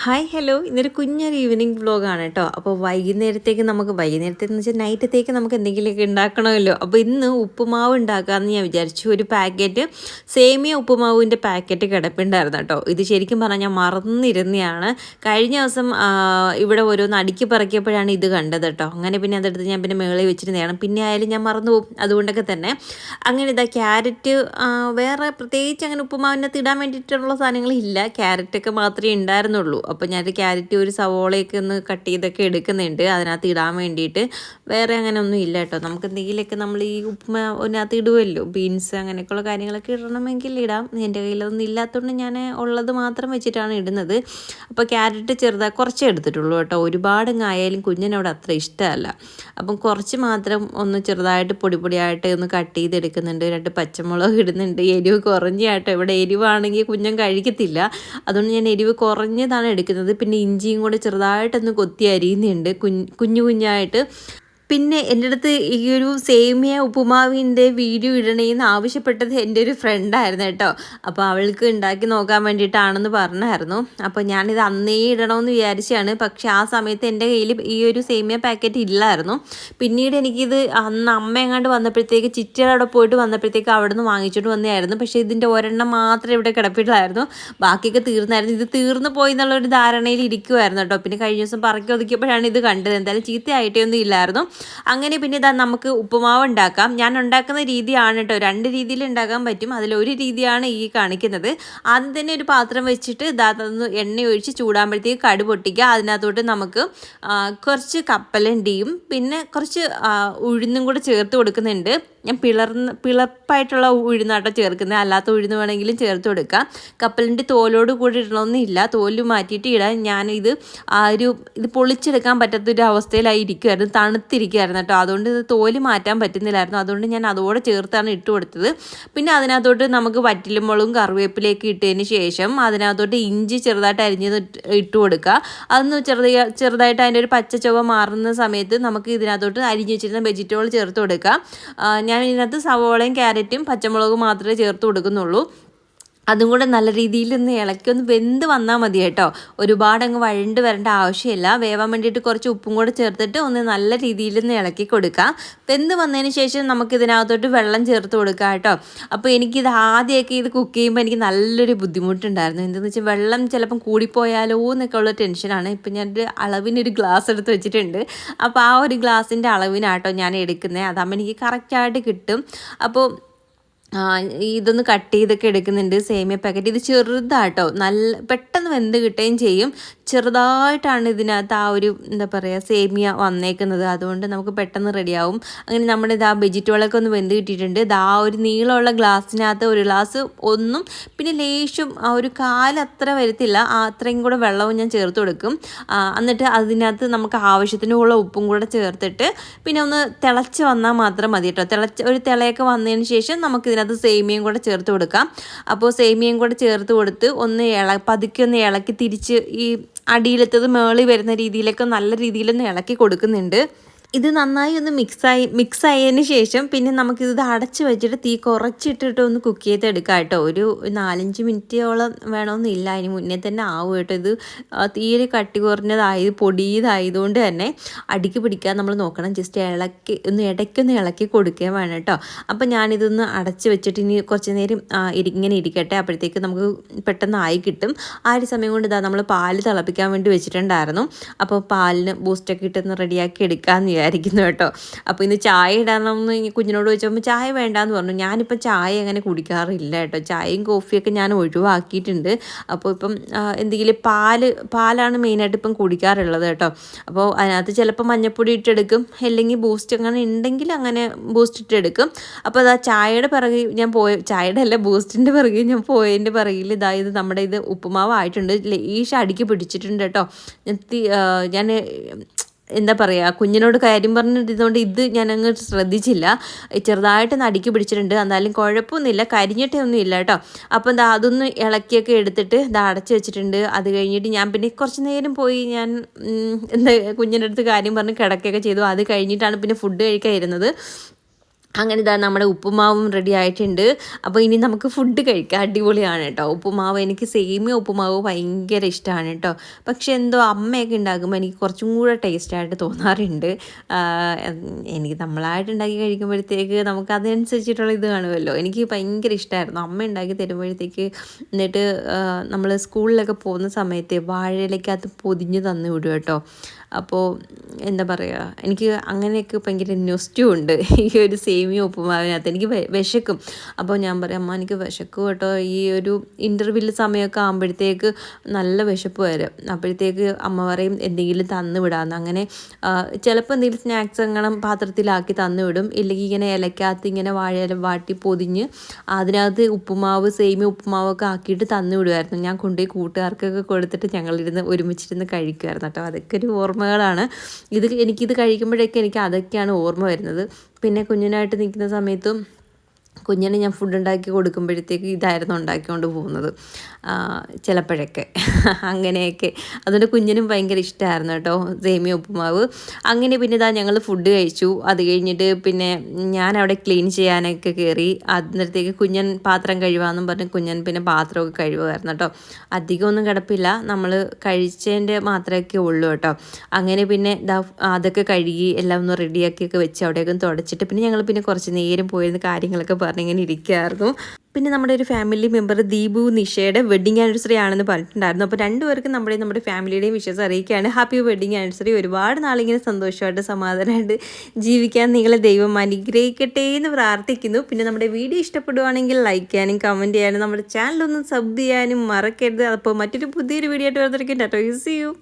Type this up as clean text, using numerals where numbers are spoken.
Hi hello ഇന്നൊരു കുഞ്ഞൊരു evening വ്ലോഗാണ് കേട്ടോ. അപ്പോൾ വൈകുന്നേരത്തേക്കെന്ന് വെച്ചാൽ നൈറ്റത്തേക്ക് നമുക്ക് എന്തെങ്കിലുമൊക്കെ ഉണ്ടാക്കണമല്ലോ. അപ്പോൾ ഇന്ന് ഉപ്പുമാവ് ഉണ്ടാക്കാമെന്ന് ഞാൻ വിചാരിച്ചു. ഒരു പാക്കറ്റ് സേമിയ ഉപ്പുമാവിൻ്റെ പാക്കറ്റ് കിടപ്പുണ്ടായിരുന്നു കേട്ടോ. ഇത് ശരിക്കും പറഞ്ഞാൽ മറന്നിരുന്നതാണ്. കഴിഞ്ഞ ദിവസം ഇവിടെ ഓരോന്ന് അടുക്കി പറക്കിയപ്പോഴാണ് ഇത് കണ്ടത് കേട്ടോ. അങ്ങനെ പിന്നെ അതെടുത്ത് ഞാൻ പിന്നെ മേളിൽ വെച്ചിരുന്നതാണ്. പിന്നെ ആയാലും ഞാൻ മറന്നു പോകും. അതുകൊണ്ടൊക്കെ തന്നെ അങ്ങനെ ഇതാ ക്യാരറ്റ്, വേറെ പ്രത്യേകിച്ച് അങ്ങനെ ഉപ്പുമാവിനകത്ത് ഇടാൻ വേണ്ടിയിട്ടുള്ള സാധനങ്ങളില്ല. ക്യാരറ്റൊക്കെ മാത്രമേ ഉണ്ടായിരുന്നുള്ളൂ. അപ്പോൾ ഞാനൊരു ക്യാരറ്റ് ഒരു സവോളയൊക്കെ ഒന്ന് കട്ട് ചെയ്തൊക്കെ എടുക്കുന്നുണ്ട് അതിനകത്ത് ഇടാൻ വേണ്ടിയിട്ട്. വേറെ അങ്ങനെ ഒന്നും ഇല്ല കേട്ടോ. നമുക്ക് എന്തെങ്കിലുമൊക്കെ നമ്മൾ ഈ ഉപ്പുമാവിനകത്ത് ഇടുമല്ലോ, ബീൻസ് അങ്ങനെയൊക്കെയുള്ള കാര്യങ്ങളൊക്കെ ഇടണമെങ്കിൽ ഇടാം. എൻ്റെ കയ്യിലൊന്നും ഇല്ലാത്തതുകൊണ്ട് ഞാൻ ഉള്ളത് മാത്രം വെച്ചിട്ടാണ് ഇടുന്നത്. അപ്പോൾ ക്യാരറ്റ് കുറച്ചേ എടുത്തിട്ടുള്ളൂ കേട്ടോ. ഒരുപാടങ്ങ് ആയാലും കുഞ്ഞിനോട് അത്ര ഇഷ്ടമല്ല. അപ്പം കുറച്ച് മാത്രം ഒന്ന് ചെറുതായിട്ട് പൊടിയായിട്ട് ഒന്ന് കട്ട് ചെയ്തെടുക്കുന്നുണ്ട്. 2 പച്ചമുളക് ഇടുന്നുണ്ട്. എരിവ് കുറഞ്ഞാട്ടോ. ഇവിടെ എരിവാണെങ്കിൽ കുഞ്ഞൻ കഴിക്കത്തില്ല. അതുകൊണ്ട് ഞാൻ എരിവ് കുറഞ്ഞതാണ് എടുക്കുന്നത്. പിന്നെ ഇഞ്ചിയും കൂടെ ചെറുതായിട്ടൊന്ന് കൊത്തി അരിയുന്നുണ്ട് കുഞ്ഞു കുഞ്ഞായിട്ട്. പിന്നെ എൻ്റെ അടുത്ത് ഈ ഒരു സേമിയ ഉപ്പുമാവിൻ്റെ വീഡിയോ ഇടണേന്ന് ആവശ്യപ്പെട്ടത് എൻ്റെ ഒരു ഫ്രണ്ടായിരുന്നു കേട്ടോ. അപ്പോൾ അവൾക്ക് ഉണ്ടാക്കി നോക്കാൻ വേണ്ടിയിട്ടാണെന്ന് പറഞ്ഞായിരുന്നു. അപ്പോൾ ഞാനിത് അന്നേ ഇടണമെന്ന് വിചാരിച്ചാണ്. പക്ഷേ ആ സമയത്ത് എൻ്റെ കയ്യിൽ ഈ ഒരു സേമിയ പാക്കറ്റ് ഇല്ലായിരുന്നു. പിന്നീട് എനിക്കിത് അന്ന് അമ്മ എങ്ങാണ്ട് വന്നപ്പോഴത്തേക്ക് ചിറ്റയുടെ അവിടെ പോയിട്ട് വന്നപ്പോഴത്തേക്ക് അവിടെ നിന്ന് വാങ്ങിച്ചിട്ട് വന്നതായിരുന്നു. പക്ഷേ ഇതിൻ്റെ ഒരെണ്ണം മാത്രമേ ഇവിടെ കിടപ്പില്ലായിരുന്നു. ബാക്കിയൊക്കെ തീർന്നായിരുന്നു. ഇത് തീർന്നു പോയി എന്നുള്ളൊരു ധാരണയിൽ ഇരിക്കുമായിരുന്നു കേട്ടോ. പിന്നെ കഴിഞ്ഞ ദിവസം പറക്കി ഒതുക്കിയപ്പോഴാണ് ഇത് കണ്ടത്. എന്തായാലും ചീത്തയായിട്ടേ ഒന്നും ഇല്ലായിരുന്നു. അങ്ങനെ പിന്നെ ഇതാ നമുക്ക് ഉപ്പുമാവ് ഉണ്ടാക്കാം. ഞാൻ ഉണ്ടാക്കുന്ന രീതിയാണ് കേട്ടോ. 2 രീതിയിൽ ഉണ്ടാക്കാൻ പറ്റും. അതിലൊരു രീതിയാണ് ഈ കാണിക്കുന്നത്. ആദ്യം തന്നെ ഒരു പാത്രം വെച്ചിട്ട് അതൊന്ന് എണ്ണ ഒഴിച്ച് ചൂടാകുമ്പോഴത്തേക്ക് കടു പൊട്ടിക്കുക. അതിനകത്തോട്ട് നമുക്ക് കുറച്ച് കപ്പലണ്ടിയും പിന്നെ കുറച്ച് ഉഴുന്നും കൂടെ ചേർത്ത് കൊടുക്കുന്നുണ്ട്. ഞാൻ പിളപ്പായിട്ടുള്ള ഉഴുന്നാട്ടോ ചേർക്കുന്നത്. അല്ലാത്ത ഉഴുന്ന് വേണമെങ്കിലും ചേർത്ത് കൊടുക്കാം. കപ്പലണ്ടി തോലോട് കൂടി ഇടണമെന്നില്ല. തോല് മാറ്റിയിട്ട് ഇടാൻ ഞാനിത് ഇത് പൊളിച്ചെടുക്കാൻ പറ്റാത്തൊരു അവസ്ഥയിലായി ഇരിക്കുമായിരുന്നു. തണുത്തിരിക്കുമായിരുന്നു കേട്ടോ. അതുകൊണ്ട് ഇത് തോല് മാറ്റാൻ പറ്റുന്നില്ലായിരുന്നു. അതുകൊണ്ട് ഞാൻ അതോടെ ചേർത്താണ് ഇട്ട് കൊടുത്തത്. പിന്നെ അതിനകത്തോട്ട് നമുക്ക് വറ്റലുമുളകും കറിവേപ്പിലേക്ക് ഇട്ടതിന് ശേഷം അതിനകത്തോട്ട് ഇഞ്ചി ചെറുതായിട്ട് അരിഞ്ഞത് ഇട്ട് കൊടുക്കുക. അതൊന്ന് ചെറുതായിട്ട് അതിൻ്റെ ഒരു പച്ച ചുവ മാറുന്ന സമയത്ത് നമുക്ക് ഇതിനകത്തോട്ട് അരിഞ്ഞ് വെച്ചിരുന്ന വെജിറ്റബിൾ ചേർത്ത് കൊടുക്കാം. ഞാൻ ഇതിനകത്ത് സവോളയും ക്യാരറ്റും പച്ചമുളകും മാത്രമേ ചേർത്ത് കൊടുക്കുന്നുള്ളൂ. അതും കൂടെ നല്ല രീതിയിൽ ഒന്ന് ഇളക്കി ഒന്ന് വെന്ത് വന്നാൽ മതി കേട്ടോ. ഒരുപാടങ്ങ് വഴണ്ട് വരേണ്ട ആവശ്യമില്ല. വേവാൻ വേണ്ടിയിട്ട് കുറച്ച് ഉപ്പും കൂടെ ചേർത്തിട്ട് ഒന്ന് നല്ല രീതിയിൽ ഒന്ന് ഇളക്കി കൊടുക്കാം. വെന്ത് വന്നതിന് ശേഷം നമുക്ക് ഇതിനകത്തോട്ട് വെള്ളം ചേർത്ത് കൊടുക്കാം കേട്ടോ. അപ്പോൾ എനിക്കിത് ആദ്യമൊക്കെ ഇത് കുക്ക് ചെയ്യുമ്പോൾ എനിക്ക് നല്ലൊരു ബുദ്ധിമുട്ടുണ്ടായിരുന്നു. എന്താണെന്ന് വെച്ചാൽ വെള്ളം ചിലപ്പം കൂടിപ്പോയാലോ എന്നൊക്കെ ഉള്ള ടെൻഷനാണ്. ഇപ്പം ഞാനൊരു അളവിനൊരു ഗ്ലാസ് എടുത്ത് വെച്ചിട്ടുണ്ട്. അപ്പോൾ ആ ഒരു ഗ്ലാസിൻ്റെ അളവിനാട്ടോ ഞാൻ എടുക്കുന്നത്. അതാകുമ്പോൾ എനിക്ക് കറക്റ്റായിട്ട് കിട്ടും. അപ്പോൾ ഇതൊന്ന് കട്ട് ചെയ്തൊക്കെ എടുക്കുന്നുണ്ട് സേമിയ പാക്കറ്റ്. ഇത് ചെറുതാട്ടോ, നല്ല പെട്ടെന്ന് വെന്ത് കിട്ടുകയും ചെയ്യും. ചെറുതായിട്ടാണ് ഇതിനകത്ത് ആ ഒരു എന്താ പറയുക സേമിയ വന്നേക്കുന്നത്. അതുകൊണ്ട് നമുക്ക് പെട്ടെന്ന് റെഡിയാവും. അങ്ങനെ നമ്മുടെ ആ വെജിറ്റബിളൊക്കെ ഒന്ന് വെന്ത് കിട്ടിയിട്ടുണ്ട്. ആ ഒരു നീളമുള്ള ഗ്ലാസ്സിനകത്ത് ഒരു ഗ്ലാസ് ഒന്നും പിന്നെ ലേശം ആ ഒരു കാലത്ര വരത്തില്ല, അത്രയും കൂടെ വെള്ളവും ഞാൻ ചേർത്ത് കൊടുക്കും. എന്നിട്ട് അതിനകത്ത് നമുക്ക് ആവശ്യത്തിനുള്ള ഉപ്പും കൂടെ ചേർത്തിട്ട് പിന്നെ ഒന്ന് തിളച്ച് വന്നാൽ മാത്രം മതി കേട്ടോ. ഒരു തിളയൊക്കെ വന്നതിന് ശേഷം നമുക്ക് ഇതിനകത്ത് സേമിയയും കൂടെ ചേർത്ത് കൊടുക്കാം. അപ്പോൾ സേമിയയും കൂടെ ചേർത്ത് കൊടുത്ത് ഒന്ന് പതുക്കെ ഒന്ന് ഇളക്കി തിരിച്ച് ഈ അടിയിലെത്തത് മേളി വരുന്ന രീതിയിലൊക്കെ നല്ല രീതിയിലൊന്ന് ഇളക്കി കൊടുക്കുന്നുണ്ട്. ഇത് നന്നായി ഒന്ന് മിക്സ് ആയതിന് ശേഷം പിന്നെ നമുക്കിത് അടച്ച് വെച്ചിട്ട് തീ കുറച്ചിട്ടിട്ട് ഒന്ന് കുക്ക് ചെയ്തെടുക്കാം കേട്ടോ. ഒരു 4-5 മിനിറ്റോളം വേണമെന്നില്ല, അതിന് മുന്നേ തന്നെ ആവും കേട്ടോ. ഇത് തീരെ കട്ടി പൊടിയതായതുകൊണ്ട് തന്നെ അടിക്ക് പിടിക്കാൻ നമ്മൾ നോക്കണം. ജസ്റ്റ് ഇടയ്ക്കൊന്ന് ഇളക്കി കൊടുക്കുകയും വേണം കേട്ടോ. അപ്പം ഞാനിതൊന്ന് അടച്ച് വെച്ചിട്ട് ഇനി കുറച്ച് നേരം ഇങ്ങനെ ഇരിക്കട്ടെ. അപ്പോഴത്തേക്ക് നമുക്ക് പെട്ടെന്ന് ആയി കിട്ടും. ആ ഒരു സമയം കൊണ്ട് നമ്മൾ പാല് തിളപ്പിക്കാൻ വേണ്ടി വെച്ചിട്ടുണ്ടായിരുന്നു. അപ്പോൾ പാലിന് ബൂസ്റ്റൊക്കെ ഇട്ടൊന്ന് റെഡിയാക്കി എടുക്കാമെന്ന് വിചാരിക്കുന്നു കേട്ടോ. അപ്പോൾ ഇന്ന് ചായ ഇടാമെന്ന് കുഞ്ഞിനോട് ചോദിച്ചപ്പോൾ ചായ വേണ്ടാന്ന് പറഞ്ഞു. ഞാനിപ്പോൾ ചായ അങ്ങനെ കുടിക്കാറില്ല കേട്ടോ. ചായയും കോഫിയൊക്കെ ഞാൻ ഒഴിവാക്കിയിട്ടുണ്ട്. അപ്പോൾ ഇപ്പം എന്തെങ്കിലും പാലാണ് മെയിനായിട്ട് ഇപ്പം കുടിക്കാറുള്ളത് കേട്ടോ. അപ്പോൾ അതിനകത്ത് ചിലപ്പോൾ മഞ്ഞൾപ്പൊടി ഇട്ടെടുക്കും, അല്ലെങ്കിൽ ബൂസ്റ്റ് അങ്ങനെ ഉണ്ടെങ്കിൽ അങ്ങനെ ബൂസ്റ്റ് ഇട്ടെടുക്കും. അപ്പോൾ അതാ ചായയുടെ ബൂസ്റ്റിൻ്റെ പിറകെ ഞാൻ പോയതിൻ്റെ പിറകിൽ ഇത് നമ്മുടെ ഇത് ഉപ്പുമാവായിട്ടുണ്ട്. ലേശം അടിക്ക് പിടിച്ചിട്ടുണ്ട് കേട്ടോ. ഞാൻ എന്താ പറയുക, കുഞ്ഞിനോട് കാര്യം പറഞ്ഞിരുന്നതുകൊണ്ട് ഇത് ഞാനങ്ങ് ശ്രദ്ധിച്ചില്ല. ചെറുതായിട്ട് നടുക്കി പിടിച്ചിട്ടുണ്ട്. എന്നാലും കുഴപ്പമൊന്നുമില്ല, കരിഞ്ഞിട്ടേ ഒന്നും ഇല്ല കേട്ടോ. അപ്പം അതൊന്ന് ഇളക്കിയൊക്കെ എടുത്തിട്ട് അടച്ച് വെച്ചിട്ടുണ്ട്. അത് കഴിഞ്ഞിട്ട് ഞാൻ പിന്നെ കുറച്ച് നേരം പോയി ഞാൻ കുഞ്ഞിൻ്റെ അടുത്ത് കാര്യം പറഞ്ഞ് കിടക്കുകയൊക്കെ ചെയ്തു. അത് കഴിഞ്ഞിട്ടാണ് പിന്നെ ഫുഡ് കഴിക്കാൻ ഇരുന്നത്. അങ്ങനെ ഇതാ നമ്മുടെ ഉപ്പുമാവും റെഡി ആയിട്ടുണ്ട്. അപ്പോൾ ഇനി നമുക്ക് ഫുഡ് കഴിക്കാം. അടിപൊളിയാണ് കേട്ടോ ഉപ്പുമാവ്. എനിക്ക് സേമിയ ഉപ്പുമാവ് ഭയങ്കര ഇഷ്ടമാണ് കേട്ടോ. പക്ഷെ എന്തോ അമ്മയൊക്കെ ഉണ്ടാക്കുമ്പോൾ എനിക്ക് കുറച്ചും കൂടെ ടേസ്റ്റായിട്ട് തോന്നാറുണ്ട്. എനിക്ക് നമ്മളായിട്ട് ഉണ്ടാക്കി കഴിക്കുമ്പോഴത്തേക്ക് നമുക്ക് അതിനനുസരിച്ചിട്ടുള്ള ഇത് കാണുമല്ലോ. എനിക്ക് ഭയങ്കര ഇഷ്ടമായിരുന്നു അമ്മ ഉണ്ടാക്കി തരുമ്പോഴത്തേക്ക്. എന്നിട്ട് നമ്മൾ സ്കൂളിലൊക്കെ പോകുന്ന സമയത്ത് വാഴയിലക്കകത്ത് പൊതിഞ്ഞ് തന്നു വിടും കേട്ടോ. അപ്പോൾ എന്താ പറയുക, എനിക്ക് അങ്ങനെയൊക്കെ ഭയങ്കര നൊസ്റ്റു ഉണ്ട് ഈ ഒരു സേമിയ ഉപ്പുമാവിനകത്ത്. എനിക്ക് വിശക്കും. അപ്പോൾ ഞാൻ പറയും, അമ്മ എനിക്ക് വിശക്കും കേട്ടോ. ഈ ഒരു ഇൻ്റർവ്യൂവിൽ സമയമൊക്കെ ആകുമ്പോഴത്തേക്ക് നല്ല വിശപ്പ് വരും. അപ്പോഴത്തേക്ക് അമ്മ പറയും എന്തെങ്കിലും തന്നു വിടാമെന്ന്. അങ്ങനെ ചിലപ്പോൾ എന്തെങ്കിലും സ്നാക്സ് അങ്ങനെ പാത്രത്തിലാക്കി തന്നു വിടും. ഇല്ലെങ്കിൽ ഇങ്ങനെ ഇലക്കകത്ത് ഇങ്ങനെ വാഴയില വാട്ടി പൊതിഞ്ഞ് അതിനകത്ത് ഉപ്പുമാവ് സേമിയ ഉപ്പുമാവൊക്കെ ആക്കിയിട്ട് തന്നു വിടുമായിരുന്നു. ഞാൻ കൊണ്ടുപോയി കൂട്ടുകാർക്കൊക്കെ കൊടുത്തിട്ട് ഞങ്ങളിരുന്ന് ഒരുമിച്ചിരുന്ന് കഴിക്കുമായിരുന്നു കേട്ടോ. അതൊക്കെ ഒരു ഓർമ്മകളാണ്. എനിക്കിത് കഴിക്കുമ്പോഴൊക്കെ എനിക്ക് അതൊക്കെയാണ് ഓർമ്മ വരുന്നത്. പിന്നെ കുഞ്ഞിനായിട്ട് നിൽക്കുന്ന സമയത്തും കുഞ്ഞിന് ഞാൻ ഫുഡ് ഉണ്ടാക്കി കൊടുക്കുമ്പോഴത്തേക്ക് ഇതായിരുന്നു ഉണ്ടാക്കിക്കൊണ്ട് പോകുന്നത് ചിലപ്പോഴൊക്കെ അങ്ങനെയൊക്കെ. അതുകൊണ്ട് കുഞ്ഞിനും ഭയങ്കര ഇഷ്ടമായിരുന്നു കേട്ടോ സേമിയ ഉപ്പുമാവ്. അങ്ങനെ പിന്നെ ഇതാ ഞങ്ങൾ ഫുഡ് കഴിച്ചു. അത് കഴിഞ്ഞിട്ട് പിന്നെ ഞാൻ അവിടെ ക്ലീൻ ചെയ്യാനൊക്കെ കയറി. അന്നേരത്തേക്ക് കുഞ്ഞൻ പാത്രം കഴുകാമെന്നും പറഞ്ഞ് കുഞ്ഞൻ പിന്നെ പാത്രമൊക്കെ കഴുകുമായിരുന്നു കേട്ടോ. അധികമൊന്നും കിടപ്പില്ല, നമ്മൾ കഴിച്ചതിൻ്റെ മാത്രമൊക്കെ ഉള്ളൂ കേട്ടോ. അങ്ങനെ പിന്നെ അതൊക്കെ കഴുകി എല്ലാം ഒന്ന് റെഡിയാക്കിയൊക്കെ വെച്ച് അവിടെയൊക്കെ തുടച്ചിട്ട് പിന്നെ ഞങ്ങൾ പിന്നെ കുറച്ച് നേരം പോയിരുന്ന കാര്യങ്ങളൊക്കെ പറഞ്ഞിങ്ങനെ ഇരിക്കുകയായിരുന്നു. പിന്നെ നമ്മുടെ ഒരു ഫാമിലി മെമ്പർ ദീപു നിഷയുടെ വെഡിങ് ആനിവേഴ്സറി ആണെന്ന് പറഞ്ഞിട്ടുണ്ടായിരുന്നു. അപ്പോൾ രണ്ടുപേർക്കും നമ്മുടെ ഫാമിലിയുടെയും വിഷസ് അറിയിക്കുകയാണ്. Happy wedding anniversary. ഒരുപാട് നാളിങ്ങനെ സന്തോഷമായിട്ട് സമാധാനമായിട്ട് ജീവിക്കാൻ നിങ്ങളെ ദൈവം അനുഗ്രഹിക്കട്ടെ എന്ന് പ്രാർത്ഥിക്കുന്നു. പിന്നെ നമ്മുടെ വീഡിയോ ഇഷ്ടപ്പെടുവാണെങ്കിൽ ലൈക്ക് ചെയ്യാനും കമൻറ്റ് ചെയ്യാനും നമ്മുടെ ചാനലൊന്ന് സബ് ചെയ്യാനും മറക്കരുത്. അപ്പോൾ മറ്റൊരു പുതിയൊരു വീഡിയോ ആയിട്ട് വരുന്നതായിരിക്കും. Tata, see U.